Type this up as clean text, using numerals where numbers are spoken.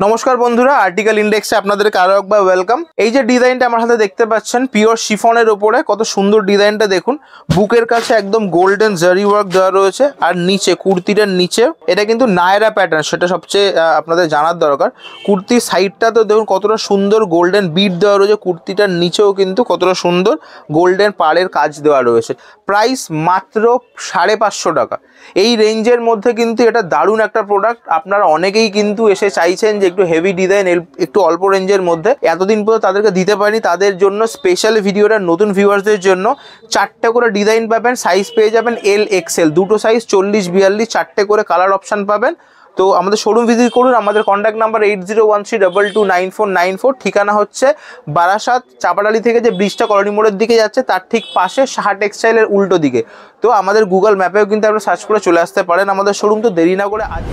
নমস্কার বন্ধুরা, আর্টিকেল ইন্ডেক্সে আপনাদেরকে আরো একবার ওয়েলকাম। এই যে ডিজাইনটা আমার হাতে দেখতে পাচ্ছেন পিওর শিফনের উপরে, কত সুন্দর ডিজাইনটা দেখুন। বুকের কাছে একদম গোল্ডেন জারি ওয়ার্ক দেওয়া রয়েছে, আর নিচে কুর্তিটার নিচে এটা কিন্তু নায়রা প্যাটার্ন, সেটা সবচেয়ে আপনাদের জানার দরকার। কুর্তির সাইডটা তো দেখুন কতটা সুন্দর গোল্ডেন বিট দেওয়া রয়েছে, কুর্তিটার নিচেও কিন্তু কতটা সুন্দর গোল্ডেন পাড়ের কাজ দেওয়া রয়েছে। প্রাইস মাত্র 550 টাকা। এই রেঞ্জের মধ্যে কিন্তু এটা দারুণ একটা প্রোডাক্ট। আপনারা অনেকেই কিন্তু এসে চাইছেন যে একটু হেভি ডিজাইন, একটু অল্প রেঞ্জের মধ্যে, এতদিন পর্যন্ত তাদেরকে দিতে পারিনি। তাদের জন্য স্পেশাল ভিডিওটা, নতুন ভিউয়ার্সদের জন্য 4টে করে ডিজাইন পাবেন, সাইজ পেয়ে যাবেন এল এক্সেল, দুটো সাইজ 40-42, 4টে করে কালার অপশান পাবেন। তো আমাদের শোরুম ভিজিট করুন। আমাদের কন্ট্যাক্ট নাম্বার 8013229494। ঠিকানা হচ্ছে বারাসাত চাপাডালি থেকে যে ব্রিজটা কলোনি মোড়ের দিকে যাচ্ছে তার ঠিক পাশে সাহা টেক্সটাইলের উল্টো দিকে। তো আমাদের গুগল ম্যাপেও কিন্তু আপনারা সার্চ করে চলে আসতে পারেন আমাদের শোরুম। তো দেরি না করে আজ